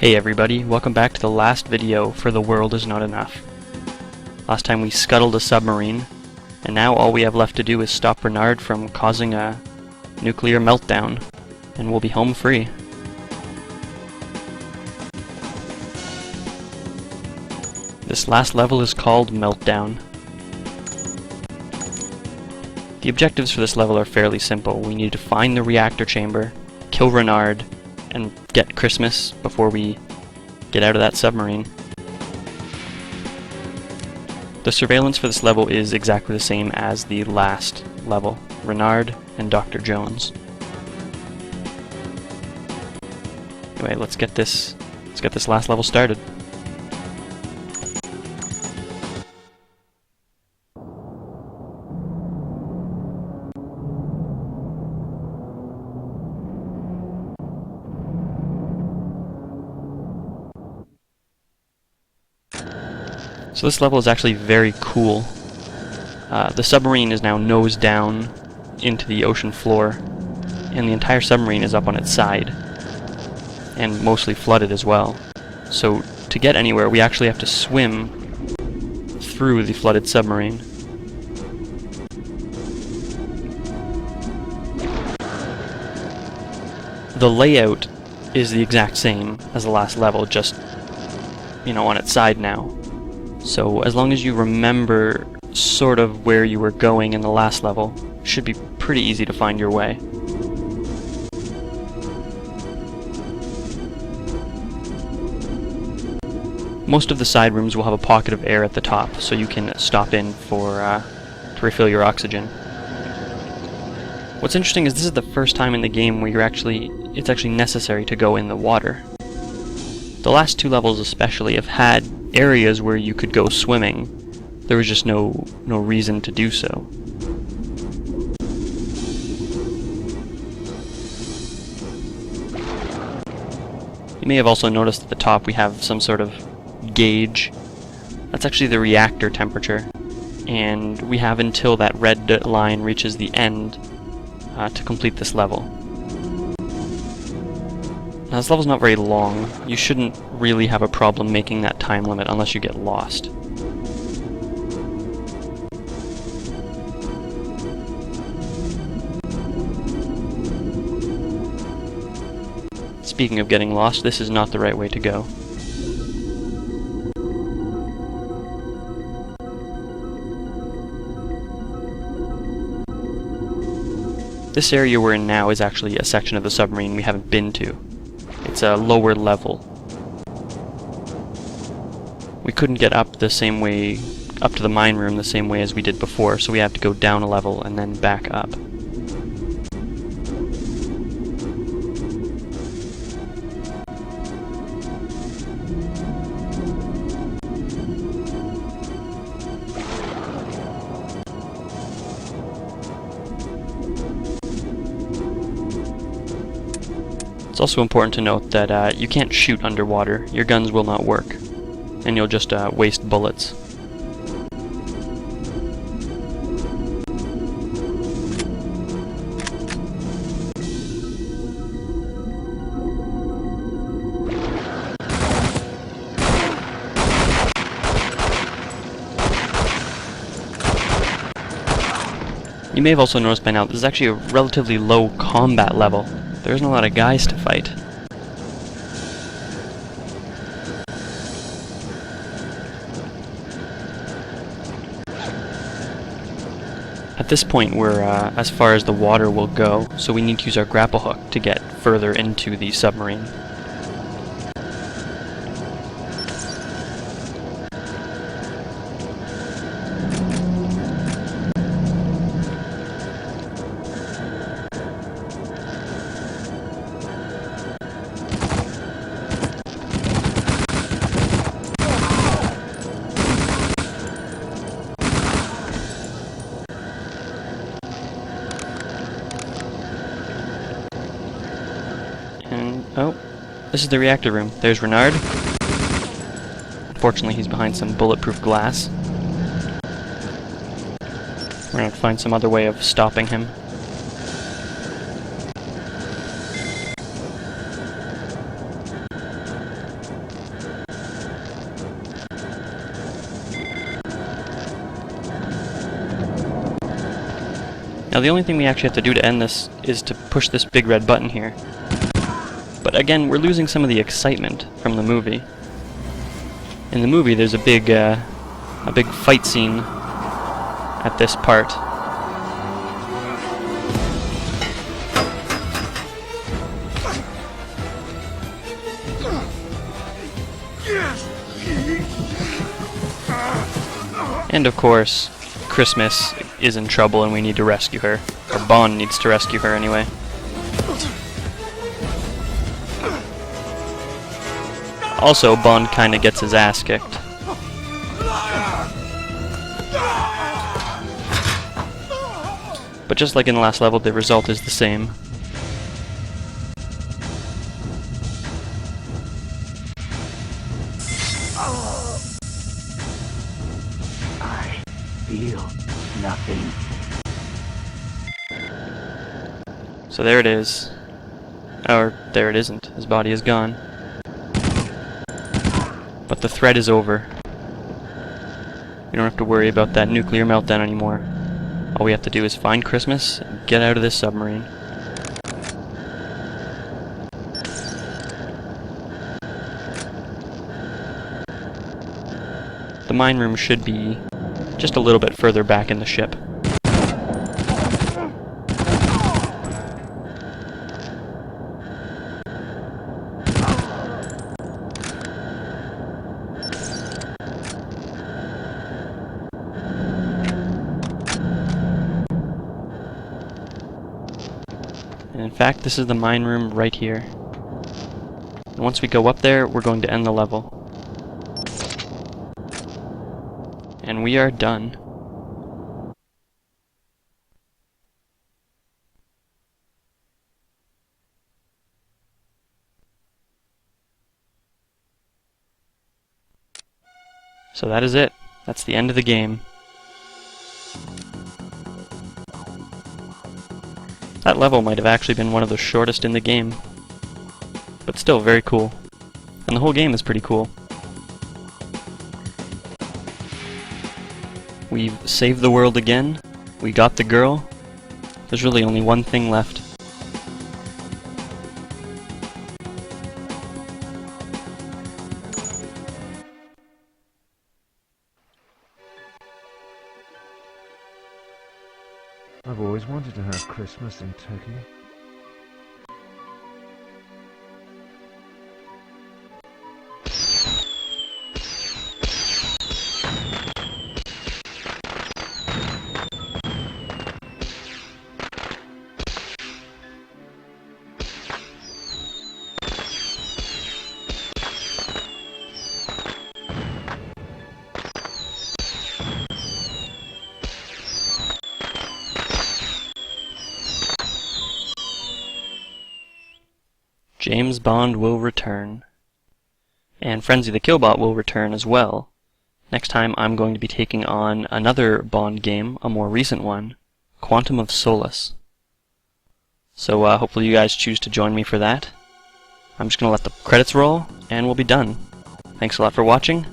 Hey everybody, welcome back to the last video for The World Is Not Enough. Last time we scuttled a submarine, and now all we have left to do is stop Bernard from causing a nuclear meltdown, and we'll be home free. This last level is called Meltdown. The objectives for this level are fairly simple. We need to find the reactor chamber, kill Bernard, and get Christmas before we get out of that submarine. The surveillance for this level is exactly the same as the last level, Renard and Dr. Jones. Anyway, let's get this last level started. So this level is actually very cool. The submarine is now nose down into the ocean floor, and the entire submarine is up on its side, and mostly flooded as well. So to get anywhere, we actually have to swim through the flooded submarine. The layout is the exact same as the last level, just, on its side now. So as long as you remember sort of where you were going in the last level, it should be pretty easy to find your way. Most of the side rooms will have a pocket of air at the top, so you can stop in to refill your oxygen. What's interesting is this is the first time in the game where it's actually necessary to go in the water. The last two levels especially have had areas where you could go swimming. There was just no reason to do so. You may have also noticed at the top we have some sort of gauge. That's actually the reactor temperature, and we have until that red line reaches the end to complete this level. Now this level's not very long. You shouldn't really have a problem making that time limit unless you get lost. Speaking of getting lost, this is not the right way to go. This area we're in now is actually a section of the submarine we haven't been to. It's a lower level. We couldn't get up the same way, up to the mine room the same way as we did before, so we have to go down a level and then back up. It's also important to note that you can't shoot underwater. Your guns will not work, and you'll just waste bullets. You may have also noticed by now this is actually a relatively low combat level. There isn't a lot of guys to fight. At this point we're as far as the water will go, so we need to use our grapple hook to get further into the submarine. Oh, this is the reactor room. There's Renard. Unfortunately, he's behind some bulletproof glass. We're gonna have to find some other way of stopping him. Now the only thing we actually have to do to end this is to push this big red button here. But again, we're losing some of the excitement from the movie. In the movie, there's a big fight scene at this part. And of course, Christmas is in trouble and we need to rescue her. Or Bond needs to rescue her anyway. Also, Bond kinda gets his ass kicked. But just like in the last level, the result is the same. I feel nothing. So there it is. Or, there it isn't. His body is gone. But the threat is over. We don't have to worry about that nuclear meltdown anymore. All we have to do is find Christmas and get out of this submarine. The mine room should be just a little bit further back in the ship. And in fact, this is the mine room right here. And once we go up there, we're going to end the level. And we are done. So that is it. That's the end of the game. That level might have actually been one of the shortest in the game. But still very cool. And the whole game is pretty cool. We've saved the world again. We got the girl. There's really only one thing left. I've always wanted to have Christmas in Turkey. James Bond will return. And Frenzy the Killbot will return as well. Next time I'm going to be taking on another Bond game, a more recent one, Quantum of Solace. So hopefully you guys choose to join me for that. I'm just going to let the credits roll, and we'll be done. Thanks a lot for watching.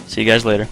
See you guys later.